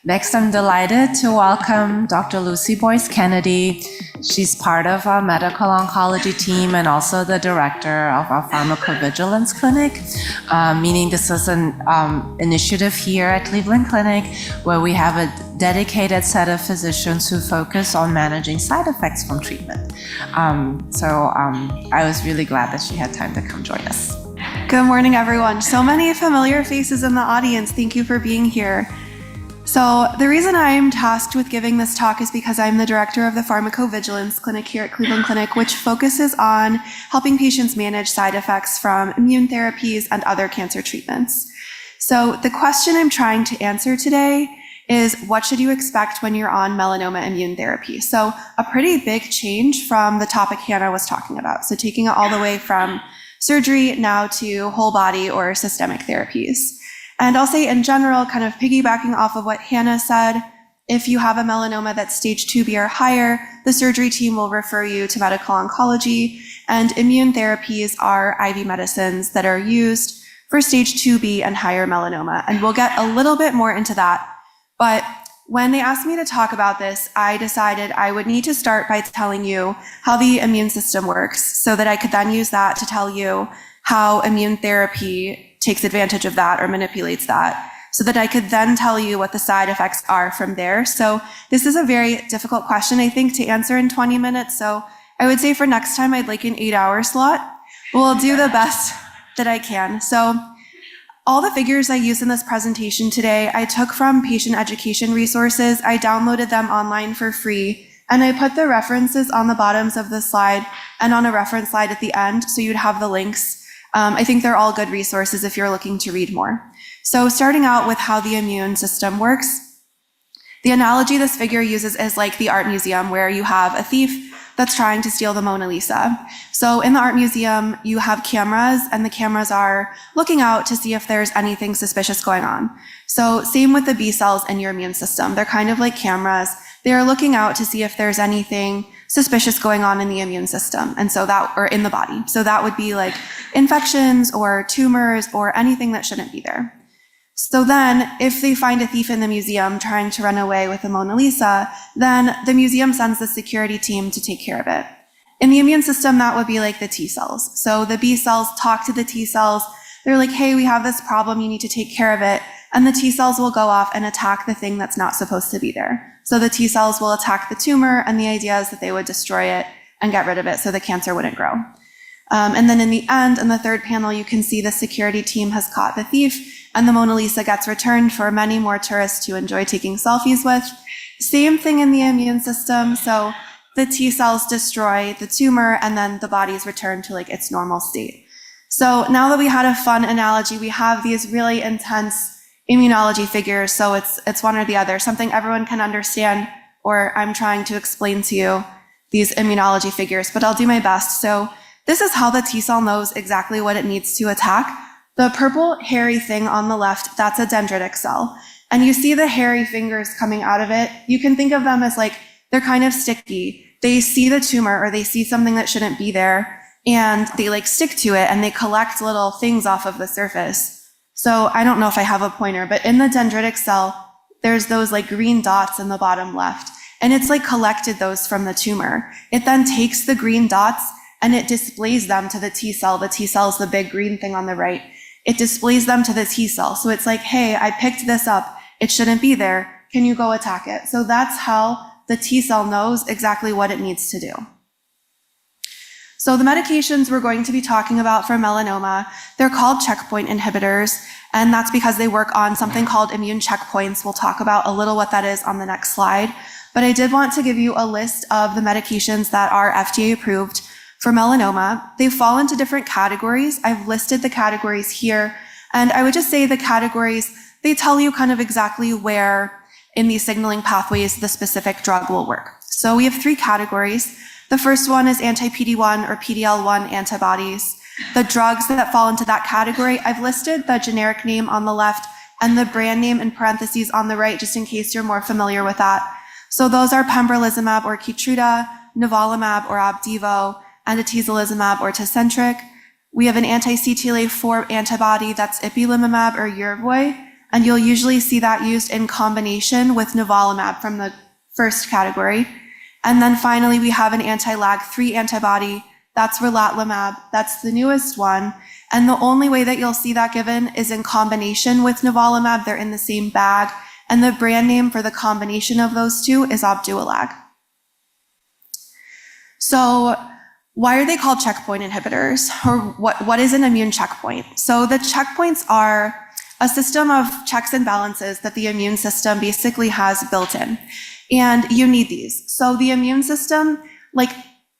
Next, I'm delighted to welcome Dr. Lucy Boyce Kennedy. She's part of our medical oncology team and also the director of our Pharmacovigilance clinic, meaning this is an initiative here at Cleveland Clinic where we have a dedicated set of physicians who focus on managing side effects from treatment. I was really glad that she had time to come join us. Good morning, everyone. So many familiar faces in the audience. Thank you for being here. So the reason I'm tasked with giving this talk is because I'm the director of the Pharmacovigilance clinic here at Cleveland Clinic, which focuses on helping patients manage side effects from immune therapies and other cancer treatments. So the question I'm trying to answer today is, what should you expect when you're on melanoma immune therapy? So a pretty big change from the topic Hannah was talking about. So taking it all the way from surgery now to whole body or systemic therapies. And I'll say in general, kind of piggybacking off of what Hannah said, if you have a melanoma that's stage 2B or higher, the surgery team will refer you to medical oncology, and immune therapies are IV medicines that are used for stage 2B and higher melanoma. And we'll get a little bit more into that. But when they asked me to talk about this, I decided I would need to start by telling you how the immune system works so that I could then use that to tell you how immune therapy takes advantage of that or manipulates that, so that I could then tell you what the side effects are from there. So this is a very difficult question, I think, to answer in 20 minutes. So I would say for next time, I'd like an 8-hour slot. We'll do the best that I can. So all the figures I use in this presentation today, I took from patient education resources. I downloaded them online for free, and I put the references on the bottoms of the slide and on a reference slide at the end, so you'd have the links. I think they're all good resources if you're looking to read more. So starting out with how the immune system works, the analogy this figure uses is like the art museum where you have a thief that's trying to steal the Mona Lisa. So in the art museum, you have cameras, and the cameras are looking out to see if there's anything suspicious going on. So same with the B cells in your immune system. They're kind of like cameras. They're looking out to see if there's anything suspicious going on in the immune system, and so that, or in the body. So that would be like infections or tumors or anything that shouldn't be there. So then if they find a thief in the museum trying to run away with the Mona Lisa, then the museum sends the security team to take care of it. In the immune system, that would be like the T cells. So the B cells talk to the T cells. They're like, hey, we have this problem, you need to take care of it. And the T cells will go off and attack the thing that's not supposed to be there. So the T cells will attack the tumor, and the idea is that they would destroy it and get rid of it so the cancer wouldn't grow. And then in the end, in the third panel, you can see the security team has caught the thief, and the Mona Lisa gets returned for many more tourists to enjoy taking selfies with. Same thing in the immune system. So the T cells destroy the tumor, and then the body's returned to like its normal state. So now that we had a fun analogy, we have these really intense immunology figures. So it's one or the other, something everyone can understand, or I'm trying to explain to you these immunology figures, but I'll do my best. So this is how the T cell knows exactly what it needs to attack. The purple hairy thing on the left, that's a dendritic cell. And you see the hairy fingers coming out of it. You can think of them as like, they're kind of sticky. They see the tumor or they see something that shouldn't be there, and they like stick to it and they collect little things off of the surface. So I don't know if I have a pointer, but in the dendritic cell, there's those like green dots in the bottom left, and it's like collected those from the tumor. It then takes the green dots and it displays them to the T cell. The T cell is the big green thing on the right. It displays them to the T cell. So it's like, hey, I picked this up. It shouldn't be there. Can you go attack it? So that's how the T cell knows exactly what it needs to do. So the medications we're going to be talking about for melanoma, they're called checkpoint inhibitors, and that's because they work on something called immune checkpoints. We'll talk about a little what that is on the next slide. But I did want to give you a list of the medications that are FDA approved for melanoma. They fall into different categories. I've listed the categories here, and I would just say the categories, they tell you kind of exactly where in these signaling pathways the specific drug will work. So we have 3 categories. The first one is anti-PD-1 or PD-L1 antibodies. The drugs that fall into that category, I've listed the generic name on the left and the brand name in parentheses on the right, just in case you're more familiar with that. So those are pembrolizumab or Keytruda, nivolumab or Opdivo, and atezolizumab or Tecentriq. We have an anti-CTLA-4 antibody, that's ipilimumab or Yervoy, and you'll usually see that used in combination with nivolumab from the first category. And then finally, we have an anti-LAG3 antibody. That's relatlimab. That's the newest one. And the only way that you'll see that given is in combination with nivolumab. They're in the same bag. And the brand name for the combination of those two is Opdualag. So why are they called checkpoint inhibitors? Or what is an immune checkpoint? So the checkpoints are a system of checks and balances that the immune system basically has built in. And you need these. So the immune system, like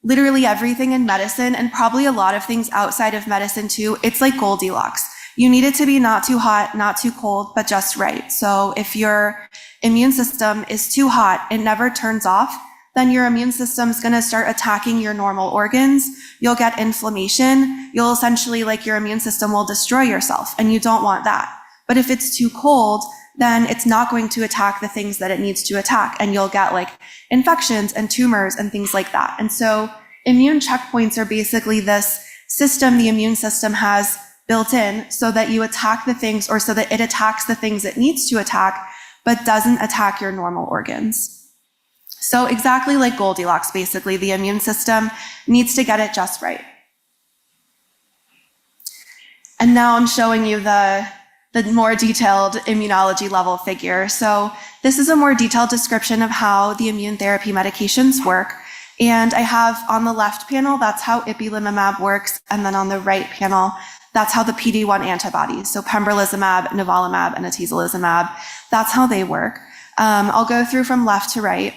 literally everything in medicine and probably a lot of things outside of medicine too, it's like Goldilocks. You need it to be not too hot, not too cold, but just right. So if your immune system is too hot, it never turns off, then your immune system is going to start attacking your normal organs. You'll get inflammation. You'll essentially, like, your immune system will destroy yourself, and you don't want that. But if it's too cold, then it's not going to attack the things that it needs to attack, and you'll get like infections and tumors and things like that. And so immune checkpoints are basically this system the immune system has built in so that you attack the things, or so that it attacks the things it needs to attack, but doesn't attack your normal organs. So exactly like Goldilocks, basically, the immune system needs to get it just right. And now I'm showing you the more detailed immunology level figure. So this is a more detailed description of how the immune therapy medications work. And I have on the left panel, that's how ipilimumab works. And then on the right panel, that's how the PD-1 antibodies, so pembrolizumab, nivolumab, and atezolizumab, that's how they work. I'll go through from left to right.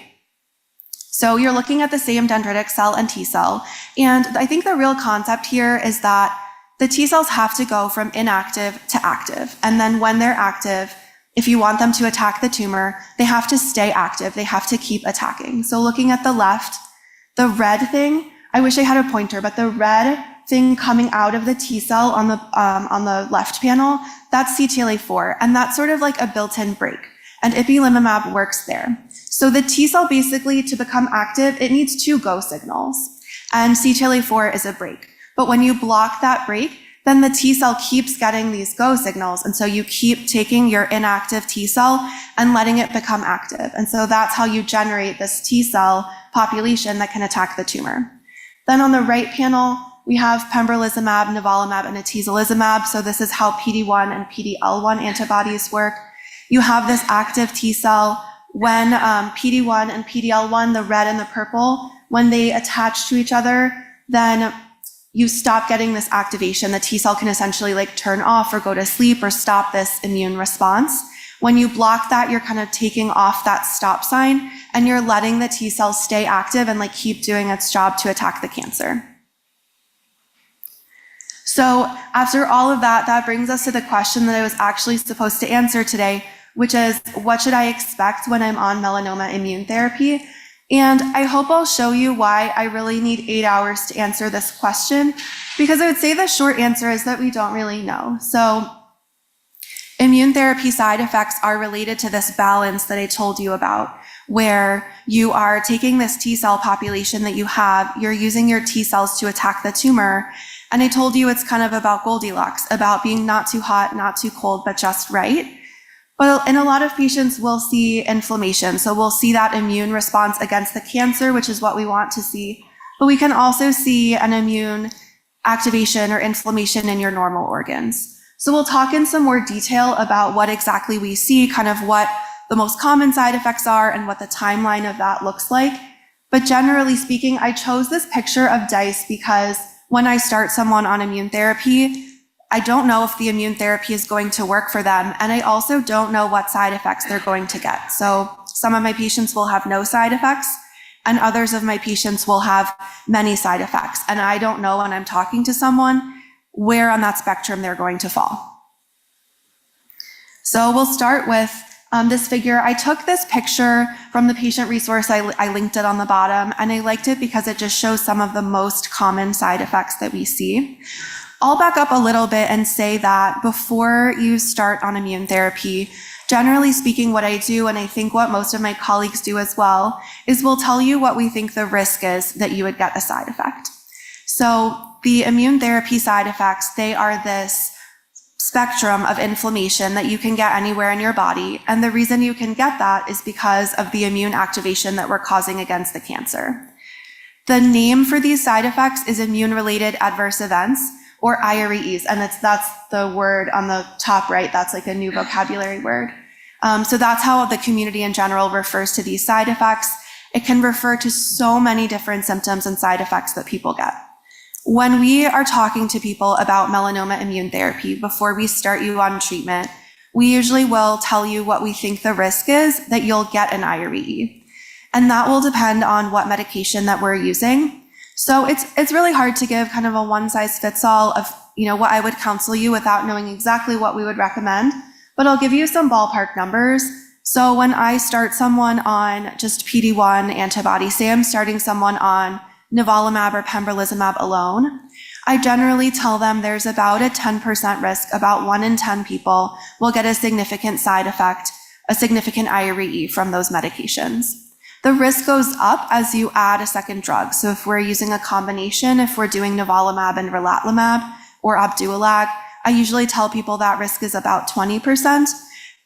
So you're looking at the same dendritic cell and T cell. And I think the real concept here is that the T cells have to go from inactive to active. And then when they're active, if you want them to attack the tumor, they have to stay active. They have to keep attacking. So looking at the left, the red thing, I wish I had a pointer, but the red thing coming out of the T cell on the left panel, that's CTLA-4. And that's sort of like a built-in break. And ipilimumab works there. So the T cell basically, to become active, it needs 2 go signals. And CTLA-4 is a break. But when you block that break, then the T cell keeps getting these go signals. And so you keep taking your inactive T cell and letting it become active. And so that's how you generate this T cell population that can attack the tumor. Then on the right panel, we have pembrolizumab, nivolumab, and atezolizumab. So this is how PD-1 and PD-L1 antibodies work. You have this active T cell. When PD-1 and PD-L1, the red and the purple, when they attach to each other, then you stop getting this activation. The T cell can essentially like turn off or go to sleep or stop this immune response. When you block that, you're kind of taking off that stop sign and you're letting the T cell stay active and like keep doing its job to attack the cancer. So after all of that, that brings us to the question that I was actually supposed to answer today, which is, what should I expect when I'm on melanoma immune therapy? And I hope I'll show you why I really need 8 hours to answer this question, because I would say the short answer is that we don't really know. So immune therapy side effects are related to this balance that I told you about, where you are taking this T cell population that you have, you're using your T cells to attack the tumor. And I told you it's kind of about Goldilocks, about being not too hot, not too cold, but just right. But in a lot of patients, we'll see inflammation. So we'll see that immune response against the cancer, which is what we want to see. But we can also see an immune activation or inflammation in your normal organs. So we'll talk in some more detail about what exactly we see, kind of what the most common side effects are and what the timeline of that looks like. But generally speaking, I chose this picture of dice because when I start someone on immune therapy, I don't know if the immune therapy is going to work for them. And I also don't know what side effects they're going to get. So some of my patients will have no side effects and others of my patients will have many side effects. And I don't know when I'm talking to someone where on that spectrum they're going to fall. So we'll start with this figure. I took this picture from the patient resource. I linked it on the bottom and I liked it because it just shows some of the most common side effects that we see. I'll back up a little bit and say that before you start on immune therapy, generally speaking, what I do, and I think what most of my colleagues do as well, is we'll tell you what we think the risk is that you would get a side effect. So the immune therapy side effects, they are this spectrum of inflammation that you can get anywhere in your body. And the reason you can get that is because of the immune activation that we're causing against the cancer. The name for these side effects is immune-related adverse events, or IREs, and that's the word on the top right. That's like a new vocabulary word. So that's how the community in general refers to these side effects. It can refer to so many different symptoms and side effects that people get. When we are talking to people about melanoma immune therapy before we start you on treatment, we usually will tell you what we think the risk is that you'll get an IRE. And that will depend on what medication that we're using. So it's really hard to give kind of a one-size-fits-all of, what I would counsel you without knowing exactly what we would recommend, but I'll give you some ballpark numbers. So when I start someone on just PD-1 antibody, say I'm starting someone on nivolumab or pembrolizumab alone, I generally tell them there's about a 10% risk, about 1 in 10 people will get a significant side effect, a significant IRE from those medications. The risk goes up as you add a second drug. So if we're using a combination, if we're doing nivolumab and relatlimab or Opdualag, I usually tell people that risk is about 20%.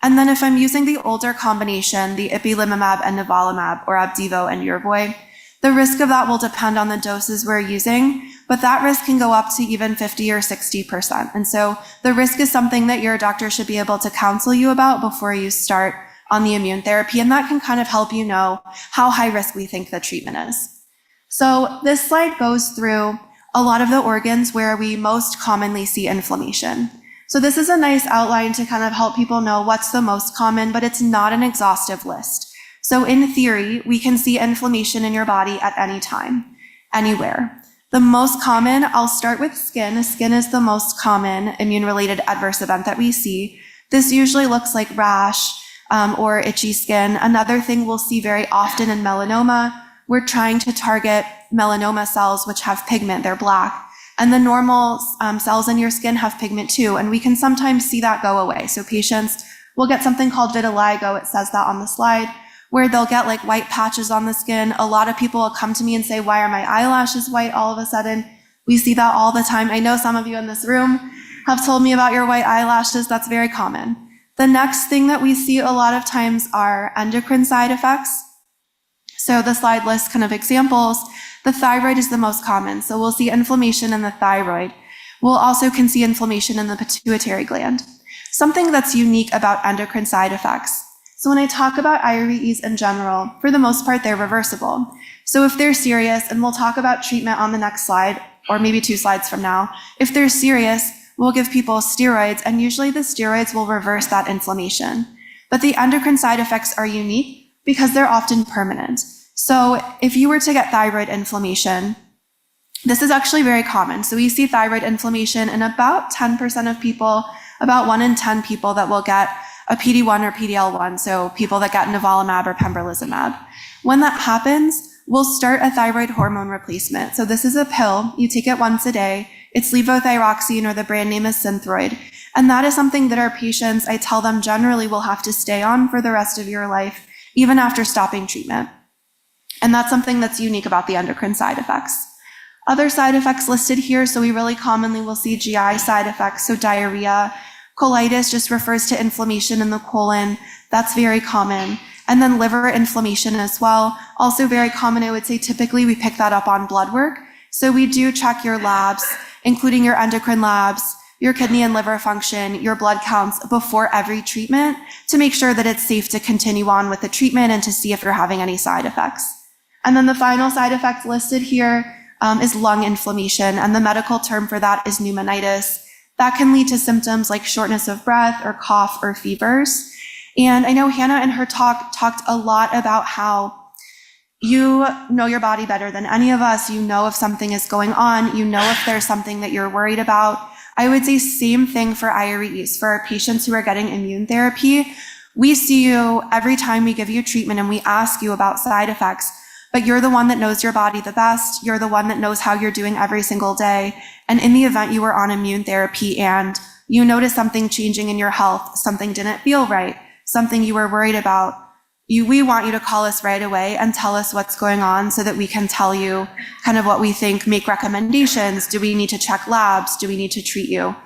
And then if I'm using the older combination, the ipilimumab and nivolumab or Opdivo and Yervoy, the risk of that will depend on the doses we're using, but that risk can go up to even 50 or 60%. And so the risk is something that your doctor should be able to counsel you about before you start on the immune therapy, and that can kind of help you know how high risk we think the treatment is. So this slide goes through a lot of the organs where we most commonly see inflammation. So this is a nice outline to kind of help people know what's the most common, but it's not an exhaustive list. So in theory, we can see inflammation in your body at any time, anywhere. The most common, I'll start with skin. Skin is the most common immune-related adverse event that we see. This usually looks like rash, or itchy skin. Another thing we'll see very often in melanoma, we're trying to target melanoma cells which have pigment, they're black. And the normal cells in your skin have pigment too, and we can sometimes see that go away. So patients will get something called vitiligo, it says that on the slide, where they'll get like white patches on the skin. A lot of people will come to me and say, why are my eyelashes white all of a sudden? We see that all the time. I know some of you in this room have told me about your white eyelashes. That's very common. The next thing that we see a lot of times are endocrine side effects. So the slide lists kind of examples. The thyroid is the most common. So we'll see inflammation in the thyroid. We'll also can see inflammation in the pituitary gland. Something that's unique about endocrine side effects. So when I talk about IREs in general, for the most part, they're reversible. So if they're serious, and we'll talk about treatment on the next slide, or maybe 2 slides from now, if they're serious, we'll give people steroids, and usually the steroids will reverse that inflammation. But the endocrine side effects are unique because they're often permanent. So if you were to get thyroid inflammation, this is actually very common. So we see thyroid inflammation in about 10% of people, about 1 in 10 people that will get a PD-1 or PD-L1, so people that get nivolumab or pembrolizumab. When that happens, we'll start a thyroid hormone replacement. So this is a pill, you take it once a day. It's levothyroxine, or the brand name is Synthroid. And that is something that our patients, I tell them generally will have to stay on for the rest of your life, even after stopping treatment. And that's something that's unique about the endocrine side effects. Other side effects listed here, so we really commonly will see GI side effects, so diarrhea. Colitis just refers to inflammation in the colon. That's very common. And then liver inflammation as well. Also very common, I would say typically we pick that up on blood work. So we do check your labs, including your endocrine labs, your kidney and liver function, your blood counts before every treatment to make sure that it's safe to continue on with the treatment and to see if you're having any side effects. And then the final side effect listed here is lung inflammation, and the medical term for that is pneumonitis. That can lead to symptoms like shortness of breath or cough or fevers. And I know Hannah in her talk talked a lot about how you know your body better than any of us. You know if something is going on. You know if there's something that you're worried about. I would say same thing for IREs. For our patients who are getting immune therapy, we see you every time we give you treatment and we ask you about side effects, but you're the one that knows your body the best. You're the one that knows how you're doing every single day. And in the event you were on immune therapy and you notice something changing in your health, something didn't feel right, something you were worried about, we want you to call us right away and tell us what's going on so that we can tell you kind of what we think, make recommendations. Do we need to check labs? Do we need to treat you?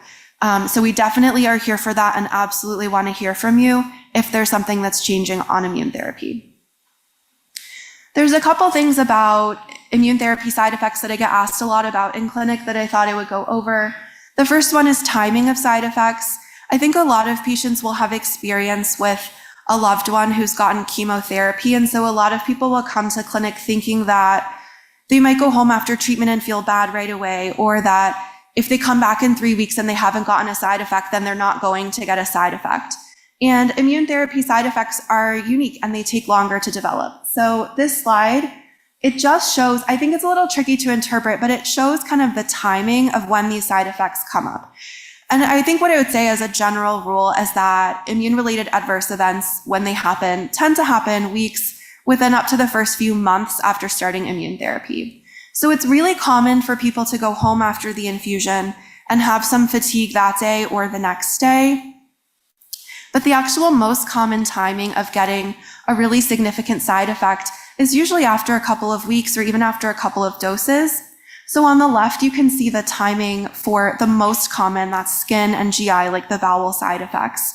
So we definitely are here for that and absolutely want to hear from you if there's something that's changing on immune therapy. There's a couple things about immune therapy side effects that I get asked a lot about in clinic that I thought I would go over. The first one is timing of side effects. I think a lot of patients will have experience with a loved one who's gotten chemotherapy, and so a lot of people will come to clinic thinking that they might go home after treatment and feel bad right away, or that if they come back in 3 weeks and they haven't gotten a side effect, then they're not going to get a side effect. And immune therapy side effects are unique and they take longer to develop. So this slide, it just shows, I think it's a little tricky to interpret, but it shows kind of the timing of when these side effects come up. And I think what I would say as a general rule is that immune-related adverse events, when they happen, tend to happen weeks within up to the first few months after starting immune therapy. So it's really common for people to go home after the infusion and have some fatigue that day or the next day. But the actual most common timing of getting a really significant side effect is usually after a couple of weeks or even after a couple of doses. So on the left, you can see the timing for the most common, that's skin and GI, like the bowel side effects.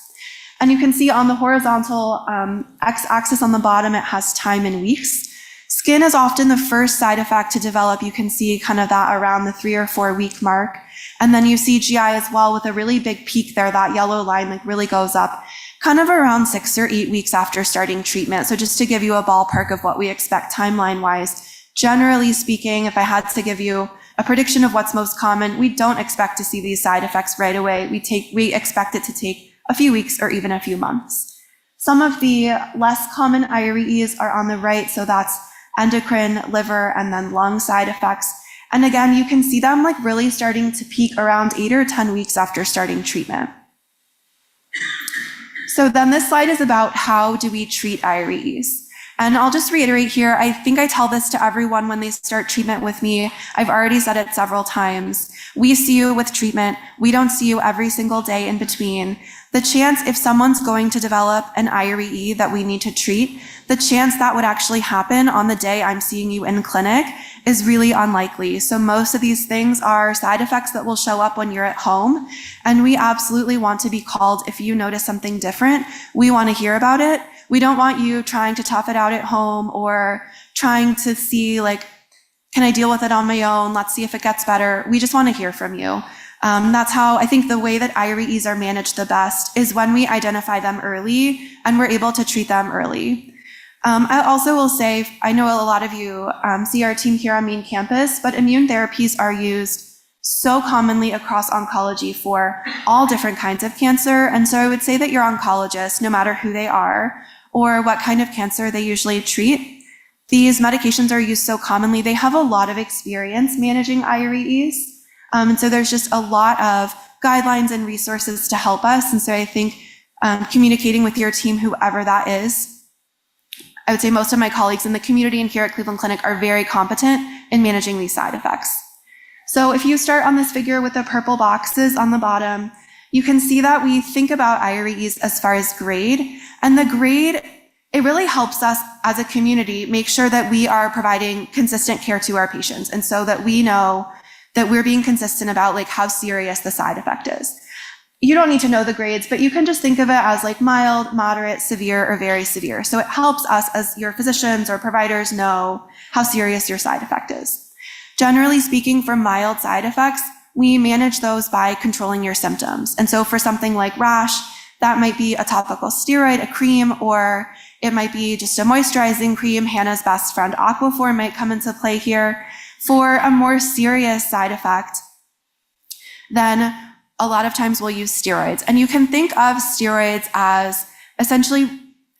And you can see on the horizontal x-axis on the bottom, it has time in weeks. Skin is often the first side effect to develop. You can see kind of that around the 3 or 4 week mark. And then you see GI as well with a really big peak there. That yellow line like really goes up kind of around 6 or 8 weeks after starting treatment. So just to give you a ballpark of what we expect timeline wise, generally speaking, if I had to give you a prediction of what's most common, we don't expect to see these side effects right away. We expect it to take a few weeks or even a few months. Some of the less common IREs are on the right. So that's endocrine, liver, and then lung side effects. And again, you can see them like really starting to peak around 8 or 10 weeks after starting treatment. So then this slide is about how do we treat IREs. And I'll just reiterate here, I think I tell this to everyone when they start treatment with me. I've already said it several times. We see you with treatment. We don't see you every single day in between. The chance if someone's going to develop an IRE that we need to treat, the chance that would actually happen on the day I'm seeing you in clinic is really unlikely. So most of these things are side effects that will show up when you're at home. And we absolutely want to be called if you notice something different. We want to hear about it. We don't want you trying to tough it out at home or trying to see like, can I deal with it on my own? Let's see if it gets better. We just want to hear from you. That's how I think the way that IREs are managed the best is when we identify them early and we're able to treat them early. I also will say, I know a lot of you see our team here on main campus, but immune therapies are used so commonly across oncology for all different kinds of cancer. And so I would say that your oncologist, no matter who they are or what kind of cancer they usually treat, these medications are used so commonly. They have a lot of experience managing IREs. And so there's just a lot of guidelines and resources to help us. And so I think communicating with your team, whoever that is, I would say most of my colleagues in the community and here at Cleveland Clinic are very competent in managing these side effects. So if you start on this figure with the purple boxes on the bottom, you can see that we think about IREs as far as grade. And the grade, it really helps us as a community make sure that we are providing consistent care to our patients. And so that we know that we're being consistent about like how serious the side effect is. You don't need to know the grades, but you can just think of it as like mild, moderate, severe, or very severe. So it helps us as your physicians or providers know how serious your side effect is. Generally speaking, for mild side effects, we manage those by controlling your symptoms. And so for something like rash, that might be a topical steroid, a cream, or it might be just a moisturizing cream. Hannah's best friend, Aquaphor, might come into play here. For a more serious side effect, then a lot of times we'll use steroids. And you can think of steroids as essentially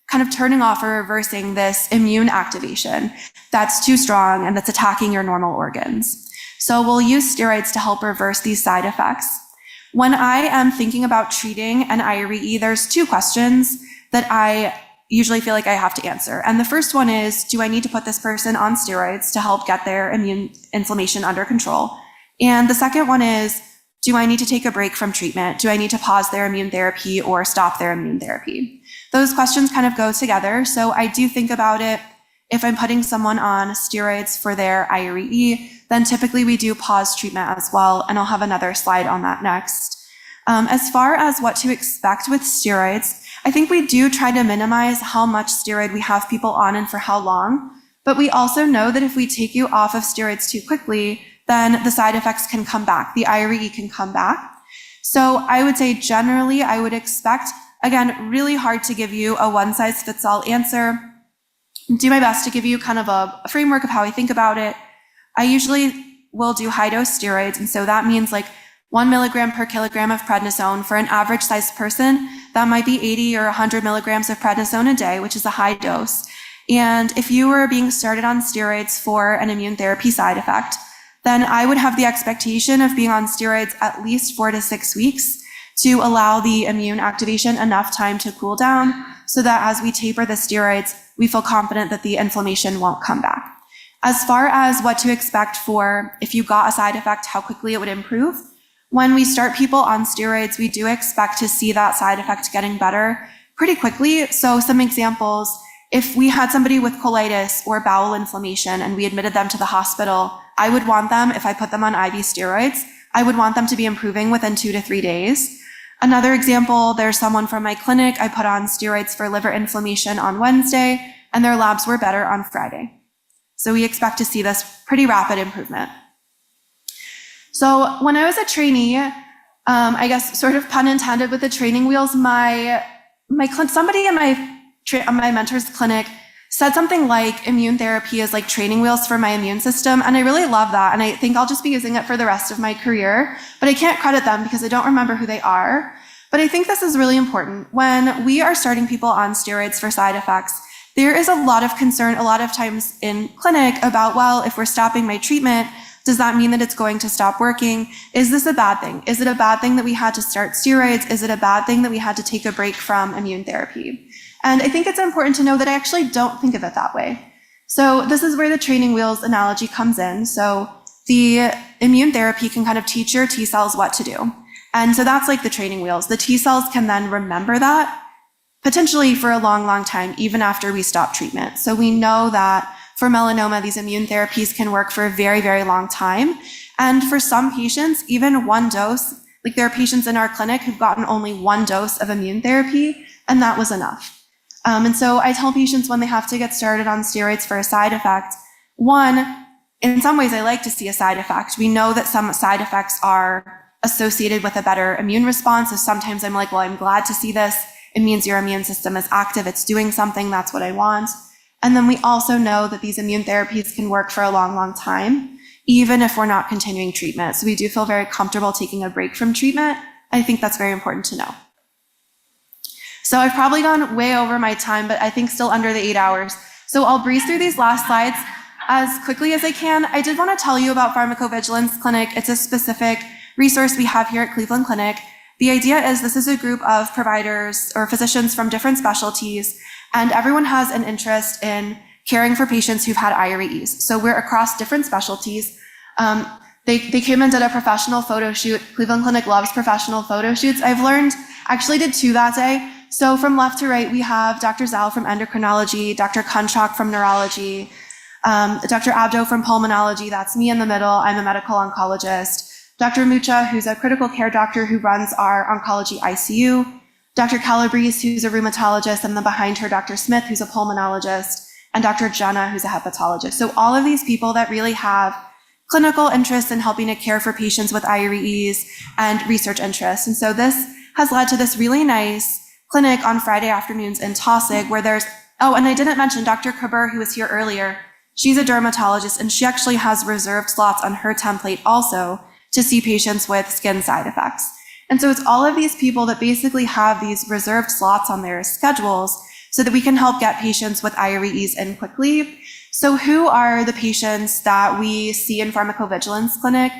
kind of turning off or reversing this immune activation that's too strong and that's attacking your normal organs. So we'll use steroids to help reverse these side effects. When I am thinking about treating an IRE, there's two questions that I usually feel like I have to answer. And the first one is, do I need to put this person on steroids to help get their immune inflammation under control? And the second one is, do I need to take a break from treatment? Do I need to pause their immune therapy or stop their immune therapy? Those questions kind of go together. So I do think about it. If I'm putting someone on steroids for their IRE, then typically we do pause treatment as well. And I'll have another slide on that next. As far as what to expect with steroids, I think we do try to minimize how much steroid we have people on and for how long, but we also know that if we take you off of steroids too quickly, then the side effects can come back, the IRE can come back. So I would say generally I would expect, again, really hard to give you a one-size-fits-all answer. Do my best to give you kind of a framework of how I think about it. I usually will do high-dose steroids, and so that means like 1 milligram per kilogram of prednisone. For an average-sized person, that might be 80 or 100 milligrams of prednisone a day, which is a high dose. And if you were being started on steroids for an immune therapy side effect, then I would have the expectation of being on steroids at least 4 to 6 weeks to allow the immune activation enough time to cool down so that as we taper the steroids, we feel confident that the inflammation won't come back. As far as what to expect for if you got a side effect, how quickly it would improve, when we start people on steroids, we do expect to see that side effect getting better pretty quickly. So some examples, if we had somebody with colitis or bowel inflammation and we admitted them to the hospital, I would want them, if I put them on IV steroids, I would want them to be improving within 2 to 3 days. Another example, there's someone from my clinic, I put on steroids for liver inflammation on Wednesday, and their labs were better on Friday. So we expect to see this pretty rapid improvement. So when I was a trainee, I guess sort of pun intended with the training wheels, somebody in my mentor's clinic said something like immune therapy is like training wheels for my immune system. And I really love that. And I think I'll just be using it for the rest of my career, but I can't credit them because I don't remember who they are. But I think this is really important. When we are starting people on steroids for side effects, there is a lot of concern a lot of times in clinic about, well, if we're stopping my treatment, does that mean that it's going to stop working? Is this a bad thing? Is it a bad thing that we had to start steroids? Is it a bad thing that we had to take a break from immune therapy? And I think it's important to know that I actually don't think of it that way. So this is where the training wheels analogy comes in. So the immune therapy can kind of teach your T cells what to do. And so that's like the training wheels. The T cells can then remember that potentially for a long, long time, even after we stop treatment. So we know that for melanoma, these immune therapies can work for a very, very long time. And for some patients, even one dose, like there are patients in our clinic who've gotten only one dose of immune therapy, and that was enough. And so I tell patients when they have to get started on steroids for a side effect, one, in some ways I like to see a side effect. We know that some side effects are associated with a better immune response. So sometimes I'm like, well, I'm glad to see this. It means your immune system is active. It's doing something. That's what I want. And then we also know that these immune therapies can work for a long, long time, even if we're not continuing treatment. So we do feel very comfortable taking a break from treatment. I think that's very important to know. So I've probably gone way over my time, but I think still under the 8 hours. So I'll breeze through these last slides as quickly as I can. I did want to tell you about Pharmacovigilance Clinic. It's a specific resource we have here at Cleveland Clinic. The idea is this is a group of providers or physicians from different specialties, and everyone has an interest in caring for patients who've had IREs. So we're across different specialties. They came and did a professional photo shoot. Cleveland Clinic loves professional photo shoots. I've learned, actually did 2 that day. So from left to right, we have Dr. Zhao from endocrinology, Dr. Kunchak from neurology, Dr. Abdo from pulmonology. That's me in the middle. I'm a medical oncologist. Dr. Mucha, who's a critical care doctor who runs our oncology ICU. Dr. Calabrese, who's a rheumatologist, and then behind her, Dr. Smith, who's a pulmonologist, and Dr. Jenna, who's a hepatologist. So all of these people that really have clinical interest in helping to care for patients with IREs and research interests. And so this has led to this really nice clinic on Friday afternoons in Taussig where there's, oh, and I didn't mention Dr. Kabur, who was here earlier. She's a dermatologist, and she actually has reserved slots on her template also to see patients with skin side effects. And so it's all of these people that basically have these reserved slots on their schedules so that we can help get patients with IREs in quickly. So who are the patients that we see in Pharmacovigilance Clinic?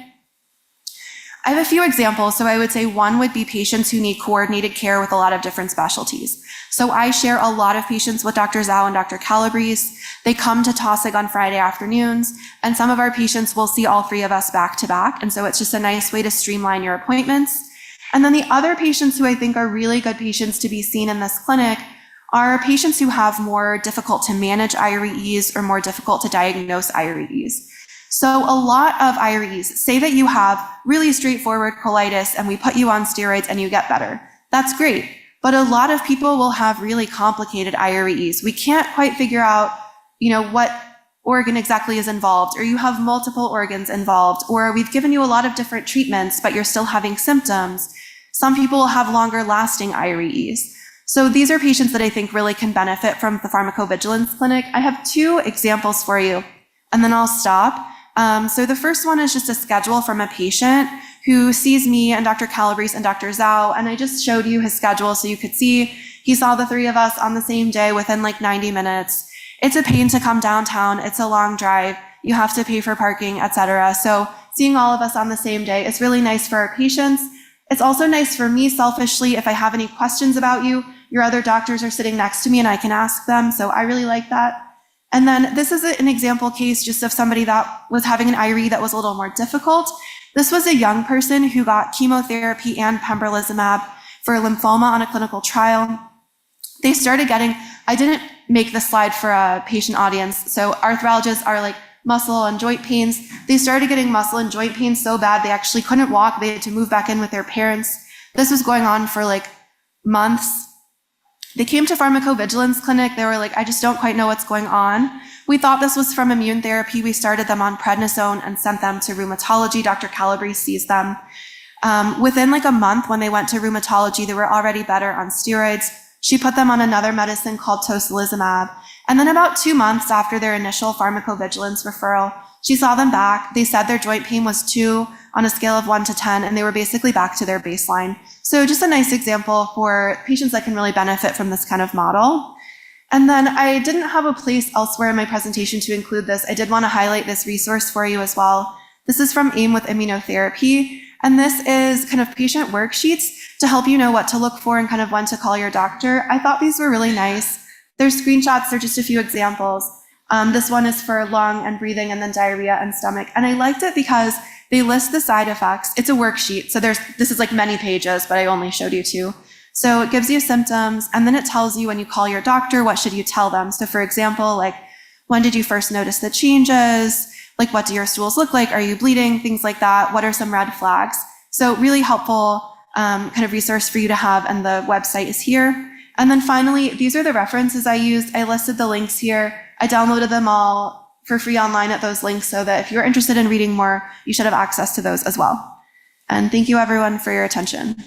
I have a few examples. So I would say one would be patients who need coordinated care with a lot of different specialties. So I share a lot of patients with Dr. Zhao and Dr. Calabrese. They come to Taussig on Friday afternoons, and some of our patients will see all 3 of us back to back. And so it's just a nice way to streamline your appointments. And then the other patients who I think are really good patients to be seen in this clinic are patients who have more difficult to manage IREs or more difficult to diagnose IREs. So a lot of IREs, say that you have really straightforward colitis and we put you on steroids and you get better. That's great. But a lot of people will have really complicated IREs. We can't quite figure out, what organ exactly is involved, or you have multiple organs involved, or we've given you a lot of different treatments, but you're still having symptoms. Some people will have longer lasting IREs. So these are patients that I think really can benefit from the pharmacovigilance clinic. I have 2 examples for you, and then I'll stop. So the first one is just a schedule from a patient who sees me and Dr. Calabrese and Dr. Zhao, and I just showed you his schedule so you could see he saw the 3 of us on the same day within like 90 minutes. It's a pain to come downtown. It's a long drive. You have to pay for parking, etc. So seeing all of us on the same day is really nice for our patients. It's also nice for me selfishly. If I have any questions about you, your other doctors are sitting next to me and I can ask them. So I really like that. And then this is an example case just of somebody that was having an IRE that was a little more difficult. This was a young person who got chemotherapy and pembrolizumab for lymphoma on a clinical trial. They started getting, I didn't make the slide for a patient audience. So arthralgias are like muscle and joint pains. They started getting muscle and joint pains so bad they actually couldn't walk. They had to move back in with their parents. This was going on for like months. They came to pharmacovigilance clinic. They were like, I just don't quite know what's going on. We thought this was from immune therapy. We started them on prednisone and sent them to rheumatology. Dr. Calabrese sees them. Within like a month when they went to rheumatology, they were already better on steroids. She put them on another medicine called tocilizumab. And then about 2 months after their initial pharmacovigilance referral, she saw them back. They said their joint pain was 2 on a scale of 1 to 10, and they were basically back to their baseline. So just a nice example for patients that can really benefit from this kind of model. And then I didn't have a place elsewhere in my presentation to include this. I did want to highlight this resource for you as well. This is from AIM with Immunotherapy. And this is kind of patient worksheets to help you know what to look for and kind of when to call your doctor. I thought these were really nice. They're screenshots. They're just a few examples. This one is for lung and breathing and then diarrhea and stomach. And I liked it because they list the side effects. It's a worksheet. So this is like many pages, but I only showed you 2. So it gives you symptoms and then it tells you when you call your doctor, what should you tell them? So for example, like when did you first notice the changes? Like what do your stools look like? Are you bleeding? Things like that. What are some red flags? So really helpful kind of resource for you to have, and the website is here. And then finally, these are the references I used. I listed the links here. I downloaded them all for free online at those links so that if you're interested in reading more, you should have access to those as well. And thank you everyone for your attention.